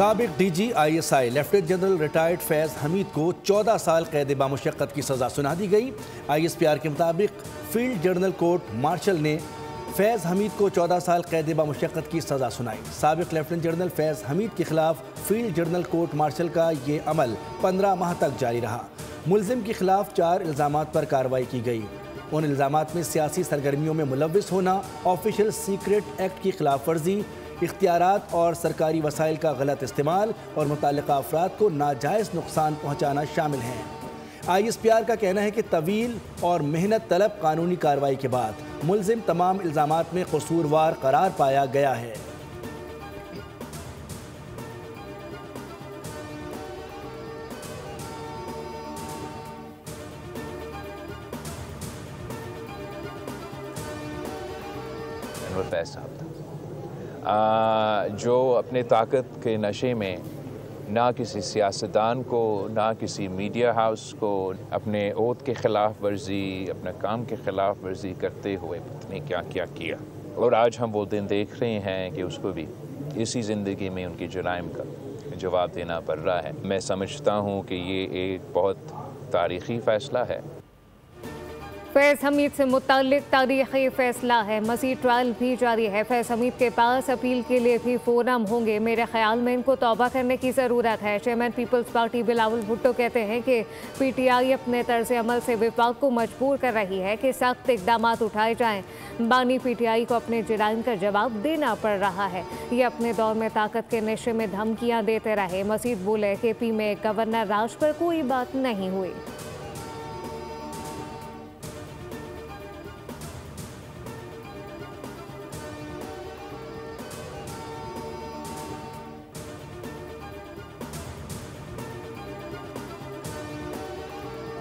साबिक DG ISI lieutenant general retired Faiz Hameed को 14 साल कैद बामुशक्कत की सज़ा सुना दी गई। ISPR के मुताबिक फील्ड जनरल कोर्ट मार्शल ने फैज़ हमीद को 14 साल कैद बामुशक्कत की सज़ा सुनाई। साबिक लेफ्टिनेंट जनरल फैज़ हमीद के खिलाफ फील्ड जनरल कोर्ट मार्शल का ये अमल 15 माह तक जारी रहा। मुलजिम के खिलाफ 4 इल्ज़ामात पर कार्रवाई की गई। उन इल्ज़ामात में सियासी सरगर्मियों में मुलव्विस होना, ऑफिशियल सीक्रेट एक्ट की खिलाफ वर्जी, इख्तियारात और सरकारी वसाइल का गलत इस्तेमाल और मुताल्लिक़ा अफराद को नाजायज़ नुकसान पहुँचाना शामिल हैं। ISPR का कहना है कि तवील और मेहनत तलब कानूनी कार्रवाई के बाद मुलजिम तमाम इल्ज़ामात में कसूरवार करार पाया गया है। जो अपने ताकत के नशे में ना किसी सियासतदान को, ना किसी मीडिया हाउस को अपने ओहद के ख़िलाफ़ वर्जी, अपने काम के ख़िलाफ़ वर्जी करते हुए पता नहीं क्या क्या किया। और आज हम वो दिन देख रहे हैं कि उसको भी इसी ज़िंदगी में उनकी जुराइम का जवाब देना पड़ रहा है। मैं समझता हूँ कि ये एक बहुत तारीख़ी फ़ैसला है। फैज़ हमीद से मुताल्लिक तारीख़ी फ़ैसला है। मज़ीद ट्रायल भी जारी है। फैज़ हमीद के पास अपील के लिए भी फोरम होंगे। मेरे ख्याल में इनको तौबा करने की ज़रूरत है। चेयरमैन पीपल्स पार्टी बिलावल भुट्टो कहते हैं कि PTI अपने तर्ज अमल से विफाक को मजबूर कर रही है कि सख्त इक़दाम उठाए जाएँ। बानी PTI को अपने जुराइम का जवाब देना पड़ रहा है। ये अपने दौर में ताकत के नशे में धमकियाँ देते रहे। मज़ीद बोले KP में गवर्नर राज पर कोई बात नहीं हुई।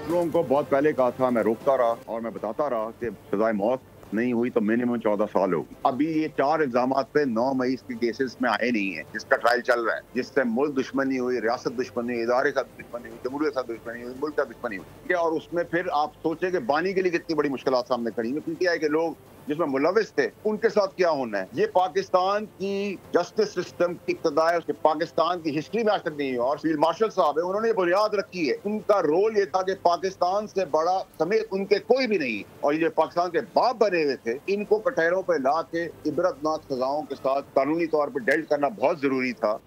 लोगों को बहुत पहले कहा था, मैं रोकता रहा और मैं बताता रहा कि सजाए मौत नहीं हुई तो मिनिमम 14 साल होगी। अभी ये 4 इल्जामात पे 9 मई के केसेस में आए नहीं है, जिसका ट्रायल चल रहा है, जिससे मुल्क दुश्मनी हुई, रियासत दुश्मनी हुई, इदारे का दुश्मनी हुई, जमहूरियत का दुश्मनी हुई, मुल्क का दुश्मनी हुई। और उसमें फिर आप सोचे कि बानी के लिए कितनी बड़ी मुश्किल सामने खड़ी है। PTI के लोग जिसमें मुलविस थे उनके साथ क्या होना है। ये पाकिस्तान की जस्टिस सिस्टम की इब्तदाई के पाकिस्तान की हिस्ट्री में आज तक नहीं है। और फील्ड मार्शल साहब है, उन्होंने बुनियाद रखी है। उनका रोल ये था कि पाकिस्तान से बड़ा समेत उनके कोई भी नहीं, और ये पाकिस्तान के बाप बने हुए थे। इनको कटहरों पर ला के इबरतनाक सजाओं के साथ कानूनी तौर पर डेल्ट करना बहुत जरूरी था।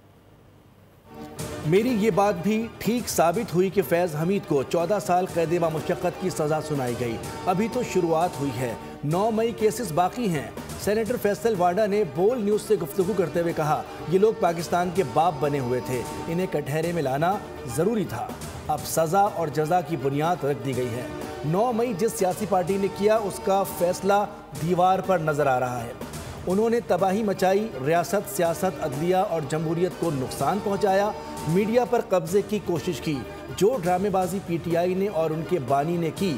मेरी ये बात भी ठीक साबित हुई कि फैज़ हमीद को 14 साल कैद बामुशक्कत की सज़ा सुनाई गई। अभी तो शुरुआत हुई है। 9 मई केसेस बाकी हैं। सेनेटर फैसल वाडा ने बोल न्यूज़ से गुफ्तगू करते हुए कहा, ये लोग पाकिस्तान के बाप बने हुए थे, इन्हें कटहरे में लाना ज़रूरी था। अब सज़ा और जज़ा की बुनियाद रख दी गई है। 9 मई जिस सियासी पार्टी ने किया उसका फैसला दीवार पर नज़र आ रहा है। उन्होंने तबाही मचाई, रियासत, सियासत, अदलिया और जमहूरियत को नुकसान पहुँचाया, मीडिया पर कब्जे की कोशिश की। जो ड्रामेबाजी PTI ने और उनके बानी ने की,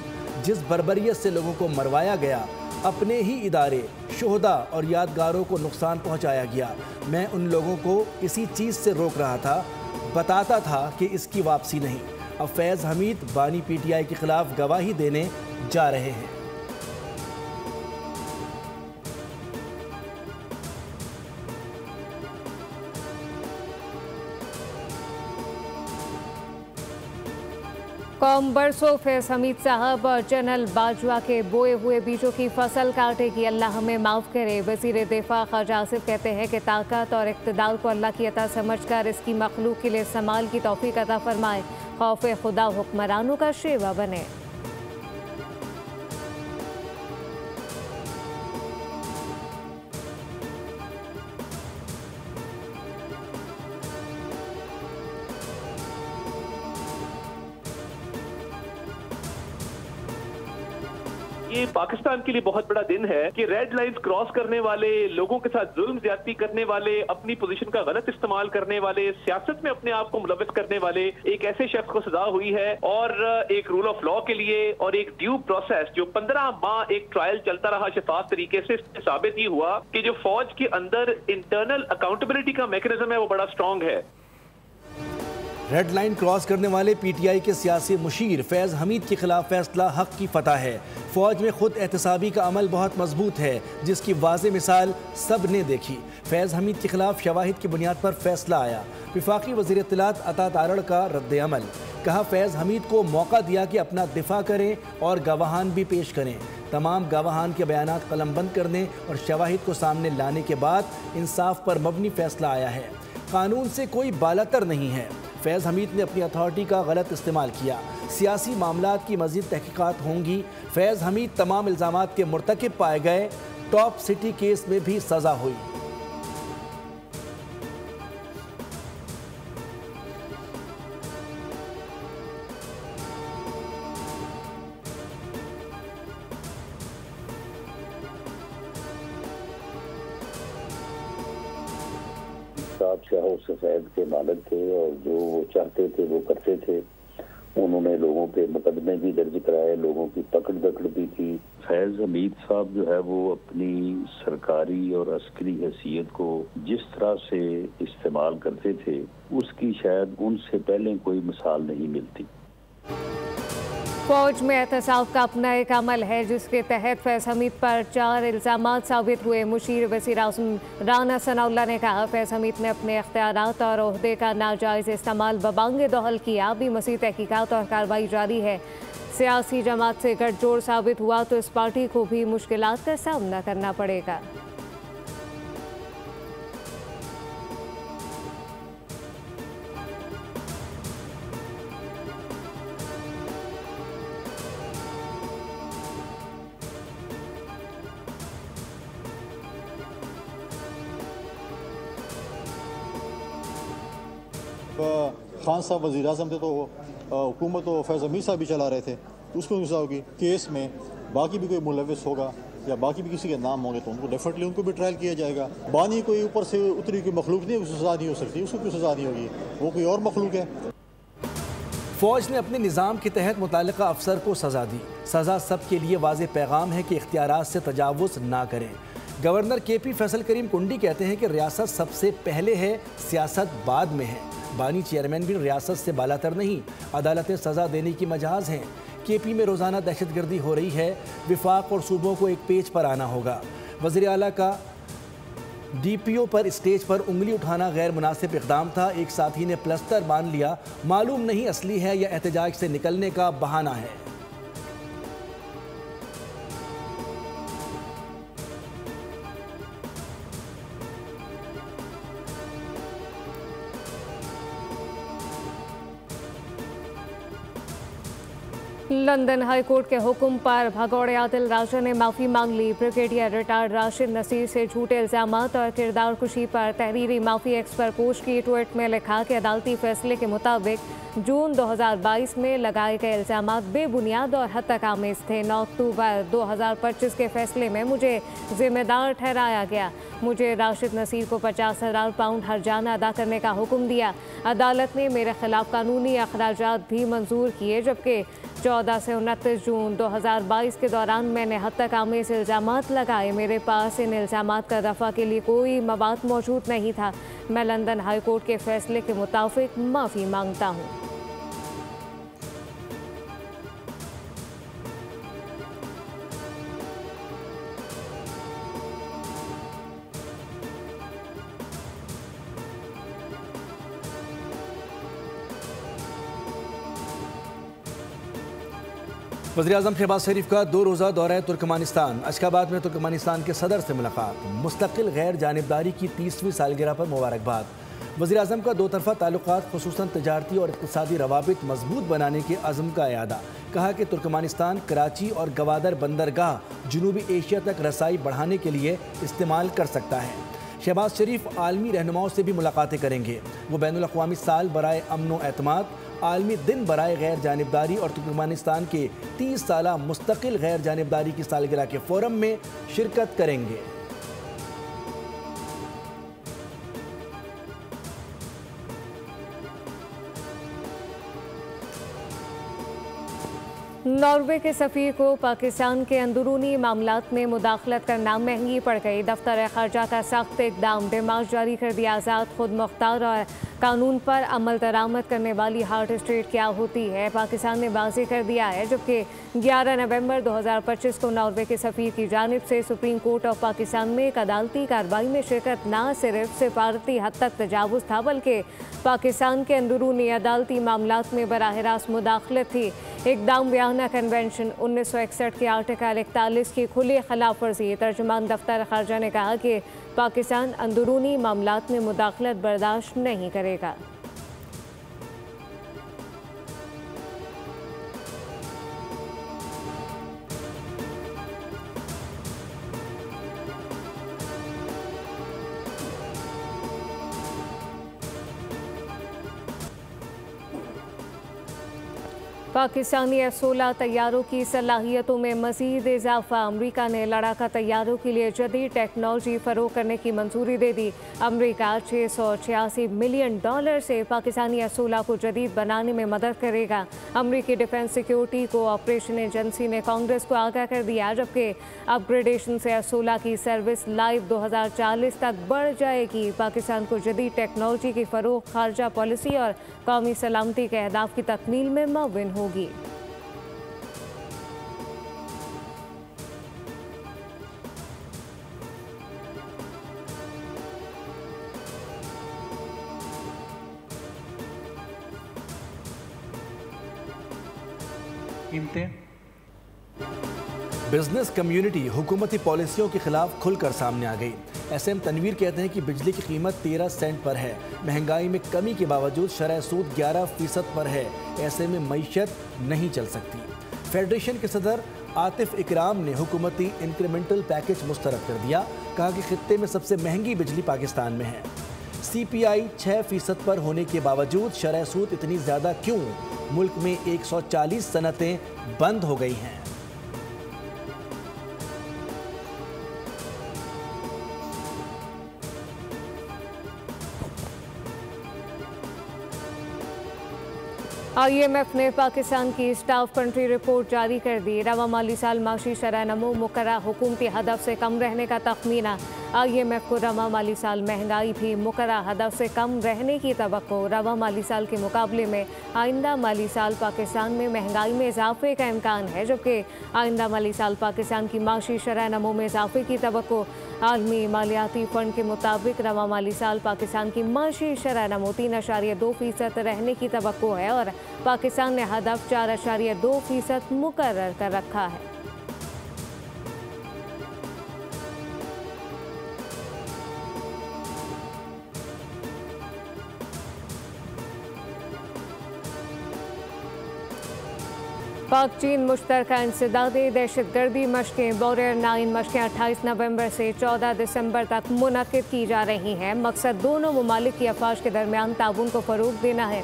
जिस बर्बरियत से लोगों को मरवाया गया, अपने ही इदारे, शोहदा और यादगारों को नुकसान पहुंचाया गया। मैं उन लोगों को इसी चीज़ से रोक रहा था, बताता था कि इसकी वापसी नहीं। अब फैज़ हमीद बानी PTI के खिलाफ गवाही देने जा रहे हैं। कौम बरसों फैज़ हमीद साहब और जनरल बाजवा के बोए हुए बीजों की फसल काटेगी, अल्लाह हमें माफ़ करे। वज़ीर दिफा ख्वाजा आसिफ कहते हैं कि ताकत और इक़्तिदार को अल्लाह की अता समझकर इसकी मखलूक के लिए इस्तेमाल की तौफ़ीक़ अता फरमाए। खौफ खुदा हुक्मरानों का शेवा बने। ये पाकिस्तान के लिए बहुत बड़ा दिन है कि रेड लाइंस क्रॉस करने वाले, लोगों के साथ जुल्म ज्यादती करने वाले, अपनी पोजीशन का गलत इस्तेमाल करने वाले, सियासत में अपने आप को मुलविस करने वाले एक ऐसे शख्स को सजा हुई है। और एक रूल ऑफ लॉ के लिए और एक ड्यू प्रोसेस जो 15 माह एक ट्रायल चलता रहा शफाफ तरीके से, साबित ही हुआ कि जो फौज के अंदर इंटरनल अकाउंटेबिलिटी का मैकेनिज्म है वो बड़ा स्ट्रॉन्ग है। रेड लाइन क्रॉस करने वाले पीटीआई के सियासी मुशीर फैज़ हमीद के खिलाफ फैसला हक की फतह है। फौज में खुद एहतसाबी का अमल बहुत मजबूत है, जिसकी वाज़ेह मिसाल सब ने देखी। फैज़ हमीद के खिलाफ शवाहिद की बुनियाद पर फैसला आया। वफाकी वज़ीर इत्तलात अता तारड़ का रद्द अमल। कहा, फैज़ हमीद को मौका दिया कि अपना दिफा करें और गवाहान भी पेश करें। तमाम गवाहान के बयानात कलमबंद करने और शवाहिद को सामने लाने के बाद इंसाफ पर मबनी फैसला आया है। कानून से कोई बालातर नहीं है। फैज़ हमीद ने अपनी अथॉरिटी का गलत इस्तेमाल किया। सियासी मामलात की मज़ीद तहकीकात होंगी। फैज़ हमीद तमाम इल्ज़ामात के मुर्तकिब पाए गए। टॉप सिटी केस में भी सज़ा हुई। साहब शाह सफेद के मालिक थे और जो वो चाहते थे वो करते थे। उन्होंने लोगों पे मुकदमे भी दर्ज कराए, लोगों की पकड़ दकड़ भी की। फैज़ हमीद साहब जो है वो अपनी सरकारी और अस्करी हैसियत को जिस तरह से इस्तेमाल करते थे उसकी शायद उनसे पहले कोई मिसाल नहीं मिलती। फौज में एहतसाब का अपना एक अमल है, जिसके तहत फैज़ हमीद पर 4 इल्ज़ामात साबित हुए। मुशीर वज़ीर आज़म राना सनाउल्लाह ने कहा, फैज़ हमीद ने अपने इख्तियारात और ओहदे का नाजायज़ इस्तेमाल बबांगे दोहल किया। अभी मज़ीद तहकीकात और कार्रवाई जारी है। सियासी जमात से गठजोड़ साबित हुआ तो इस पार्टी को भी मुश्किलात का सामना करना पड़ेगा। खान साहब वज़ीर आज़म थे तो हुकूमत तो फैज़ हमीद साहब भी चला रहे थे। उसको होगी केस में बाकी भी कोई मुलविस होगा या बाकी भी किसी के नाम होंगे तो उनको डेफिनेटली उनको भी ट्रायल किया जाएगा। बानी कोई ऊपर से उतरी कोई मखलूक नहीं, उसको सज़ा नहीं हो सकती। उसको क्यों सज़ा नहीं होगी? वो कोई और मखलूक है। फौज ने अपने निज़ाम के तहत मुतालिका अफसर को सज़ा दी। सज़ा सब के लिए वाज़ेह पैगाम है कि इख्तियारात से तजावुज़ ना करें। गवर्नर KP फैसल करीम कुंडी कहते हैं कि रियासत सबसे पहले है, सियासत बाद में है। बानी चेयरमैन भी रियासत से बालातर नहीं, अदालतें सज़ा देने की मजाज हैं। KP में रोज़ाना दहशतगर्दी हो रही है। विफाक और सूबों को एक पेज पर आना होगा। वज़ीर आला का DPO पर स्टेज पर उंगली उठाना गैर मुनासिब इक़दाम था। एक साथी ने प्लस्तर बांध लिया, मालूम नहीं असली है या एहतजाज से निकलने का बहाना है। लंदन हाई कोर्ट के हुक्म पर भगौड़े आदिल राजा ने माफ़ी मांग ली। ब्रिगेडियर रिटायर्ड राशिद नसीर से झूठे इल्ज़ामात और किरदार कुशी पर तहरीरी माफ़ी एक्स पर पोस्ट की। ट्वीट में लिखा कि अदालती फैसले के मुताबिक जून 2022 में लगाए गए इल्ज़ामात बेबुनियाद और हद तक आमेज थे। 9 अक्टूबर 2025 के फैसले में मुझे जिम्मेदार ठहराया गया। मुझे राशिद नसीर को 50,000 पाउंड हर्जाना अदा करने का हुक्म दिया। अदालत ने मेरे खिलाफ कानूनी अखराजात भी मंजूर किए, जबकि 14 से 29 जून 2022 के दौरान मैंने हद तक आमेज इल्ज़ामात लगाए। मेरे पास इन इल्ज़ामात का दफ़ा के लिए कोई मवाद मौजूद नहीं था। मैं लंदन हाई कोर्ट के फैसले के मुताबिक माफ़ी मांगता हूँ। वज़ीर आज़म शहबाज शरीफ का 2 रोज़ा दौरा तुर्कमानिस्तान। अशखाबाद में तुर्कमानिस्तान के सदर से मुलाकात। मुस्तकिल गैर जानिबदारी की 30वीं सालगिरह पर मुबारकबाद। वज़ीर आज़म का 2 तरफ़ा ताल्लुकात खुसूसन तजारती और इक़्तिसादी रवाबित मजबूत बनाने के अज़्म का यादा। कहा कि तुर्कमानिस्तान कराची और गवादर बंदरगाह जनूबी एशिया तक रसाई बढ़ाने के लिए इस्तेमाल कर सकता है। शहबाज शरीफ आलमी रहनुमाओं से भी मुलाकातें करेंगे। वो बैनुल अक़वामी साल बराए अमन व एतमाद, आलमी दिन बराए गैर जानिबदारी और तुर्कमानिस्तान के 30 साला मुस्तकिल गैर जानिबदारी की सालगिरह के फोरम में शिरकत करेंगे। नॉर्वे के सफ़ीर को पाकिस्तान के अंदरूनी मामलात में मुदाखलत करना महंगी पड़ गई। दफ्तर ख़ारजा का सख्त इक़दाम, डिमांड जारी कर दिया। आज़ाद, खुद मुख्तार और कानून पर अमल दरामद करने वाली हार्ट स्टेट क्या होती है, पाकिस्तान ने वाज़ेह कर दिया है। जबकि 11 नवंबर 2025 को नॉर्वे के सफ़ीर की जानिब से सुप्रीम कोर्ट ऑफ पाकिस्तान में एक अदालती कार्रवाई में शिरकत न सिर्फ सिफारती हद तक तजावुज़ था बल्कि पाकिस्तान के अंदरूनी अदालती मामलात में बराह रास्त मुदाखलत थी। इक़दाम बयाना कन्वेंशन 1961 के आर्टिकल 41 की खुली खिलाफ वर्जी। तर्जुमान दफ्तर खारजा ने कहा कि पाकिस्तान अंदरूनी मामलात में मुदाखलत बर्दाश्त नहीं करेगा। पाकिस्तानी F-16 तैयारों की सलाहियतों में मज़ीद इजाफा। अमरीका ने लड़ाका तैयारों के लिए जदीद टेक्नोलॉजी फ़रोग़ करने की मंजूरी दे दी। अमरीका $686 मिलियन से पाकिस्तानी F-16 को जदीद बनाने में मदद करेगा। अमरीकी डिफेंस सिक्योरिटी कोऑपरेशन एजेंसी ने कांग्रेस को आगाह कर दिया, जबकि अपग्रेडेशन से F-16 की सर्विस लाइफ 2040 तक बढ़ जाएगी। पाकिस्तान को जदीद टेक्नोलॉजी की फ़रोग़ खारजा पॉलिसी और कौमी सलामती के अहदाफ की तकमील में मुअव्विन होगी। बिजनेस कम्युनिटी हुकूमती पॉलिसियों के खिलाफ खुलकर सामने आ गई। SM तनवीर कहते हैं कि बिजली की कीमत 13 सेंट पर है। महंगाई में कमी के बावजूद शरह सूद 11% पर है। ऐसे में मईशत नहीं चल सकती। फेडरेशन के सदर आतिफ इकराम ने हुकूमती इंक्रीमेंटल पैकेज मुस्तरद कर दिया। कहा कि खित्ते में सबसे महंगी बिजली पाकिस्तान में है। CPI 6% पर होने के बावजूद शरह सूद इतनी ज़्यादा क्यों? मुल्क में 140 सनतें बंद हो गई हैं। IMF ने पाकिस्तान की स्टाफ कंट्री रिपोर्ट जारी कर दी। रवा माली साल माशी शरह नमो मुकर्रर हुकूमती हदफ से कम रहने का तखमीना। IMF को रवा माली साल महंगाई भी मुकर्रर हदफ से कम रहने की तवक्को। रवा माली साल के मुकाबले में आइंदा माली साल पाकिस्तान में महंगाई में इजाफे का इम्कान है, जबकि आइंदा माली साल पाकिस्तान की माशी शरह नमो में इजाफे की तवक्को। आलमी मालियाती फंड के मुताबिक रवा माली साल पाकिस्तान की माशी शरह नमो 3.2% रहने की तवक्को है और पाकिस्तान ने हदफ 4.2% मुकर्रर कर रखा है। पाक चीन मुश्तरका इंसदादी दहशतगर्दी मशकें वॉरियर 9 मशकें 28 नवंबर से 14 दिसंबर तक मुनक्किद की जा रही हैं। मकसद दोनों ममालिक की अफवाज के दरमियान ताउन को फ़रोग़ देना है।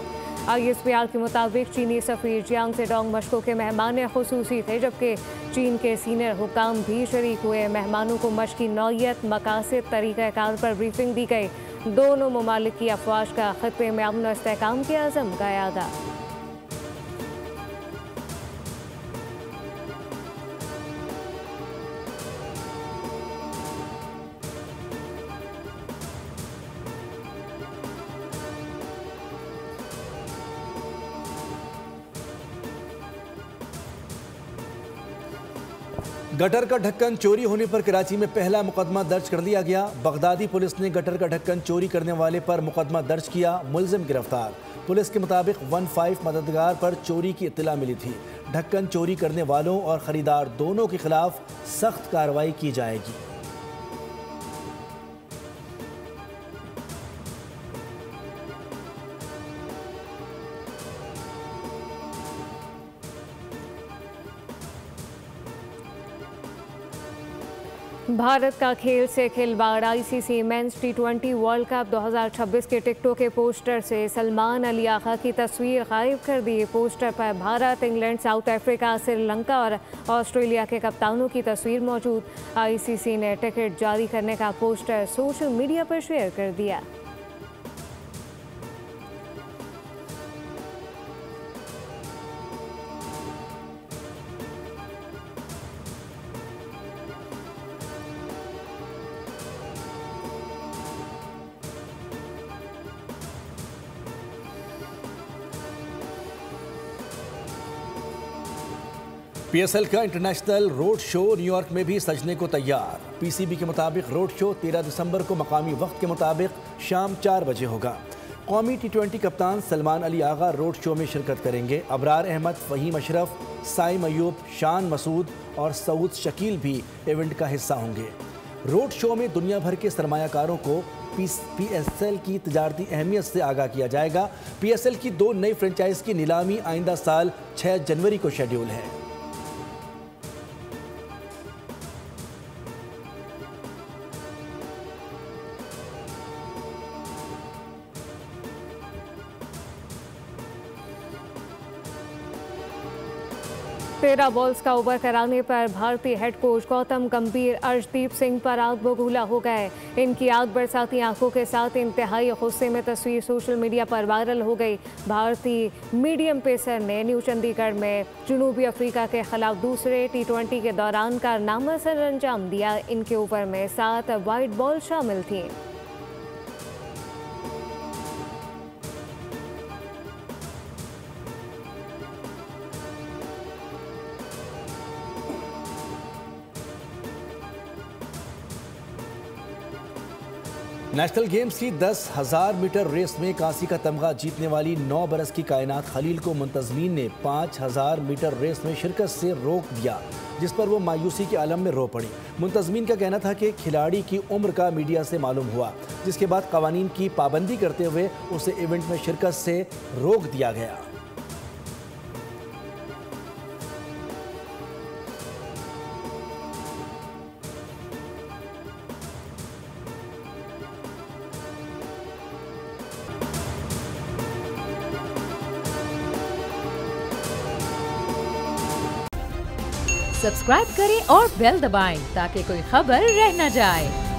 ISPR के मुताबिक चीनी सफ़ीर जियांग सेडोंग मशकों के मेहमान खुसूसी थे, जबकि चीन के सीनियर हुकाम भी शरीक हुए। मेहमानों को मशक की नौयत, मकासद, तरीक़ाकार पर ब्रीफिंग दी गई। दोनों ममालिक की अफवाज का खत्ते में अमन और इस्तेहकाम के अज़म का यादा। गटर का ढक्कन चोरी होने पर कराची में पहला मुकदमा दर्ज कर लिया गया। बगदादी पुलिस ने गटर का ढक्कन चोरी करने वाले पर मुकदमा दर्ज किया। मुलजिम गिरफ्तार। पुलिस के मुताबिक 15 मददगार पर चोरी की इत्तला मिली थी। ढक्कन चोरी करने वालों और ख़रीदार दोनों के खिलाफ सख्त कार्रवाई की जाएगी। भारत का खेल से खिलवाड़। ICC mains T20 world cup 2026 के टिकटों के पोस्टर से सलमान अली आगा की तस्वीर गायब कर दी। पोस्टर पर Bharat, England, south Africa, Sri Lanka और ऑस्ट्रेलिया के कप्तानों की तस्वीर मौजूद। ICC ने टिकट जारी करने का पोस्टर सोशल मीडिया पर शेयर कर दिया। PSL का इंटरनेशनल रोड शो न्यूयॉर्क में भी सजने को तैयार। PCB के मुताबिक रोड शो 13 दिसंबर को मकामी वक्त के मुताबिक शाम 4 बजे होगा। कौमी T20 कप्तान सलमान अली आगा रोड शो में शिरकत करेंगे। अबरार अहमद, फ़हीम अशरफ, साइम अयूब, शान मसूद और सऊद शकील भी इवेंट का हिस्सा होंगे। रोड शो में दुनिया भर के सरमायाकारों को PSL की तजारती अहमियत से आगाह किया जाएगा। PSL की 2 नई फ्रेंचाइज की नीलामी आइंदा साल 6 जनवरी को शेड्यूल है। तेरह बॉल्स का ओवर कराने पर भारतीय हेड कोच गौतम गंभीर अर्शदीप सिंह पर आग बबूला हो गए। इनकी आग बरसाती आंखों के साथ इंतहाई गुस्से में तस्वीर सोशल मीडिया पर वायरल हो गई। भारतीय मीडियम पेसर ने न्यू चंडीगढ़ में जनूबी अफ्रीका के खिलाफ दूसरे T20 के दौरान कारनामा सर अंजाम दिया। इनके ओवर में 7 वाइड बॉल शामिल थी। नेशनल गेम्स की 10,000 मीटर रेस में कांसी का तमगा जीतने वाली 9 बरस की कायनात खलील को मुंतजमीन ने 5,000 मीटर रेस में शिरकत से रोक दिया, जिस पर वो मायूसी के आलम में रो पड़ी। मुंतजमीन का कहना था कि खिलाड़ी की उम्र का मीडिया से मालूम हुआ, जिसके बाद कवानीन की पाबंदी करते हुए उसे इवेंट में शिरकत से रोक दिया गया। सब्सक्राइब करें और बेल दबाएं ताकि कोई खबर रह न जाए।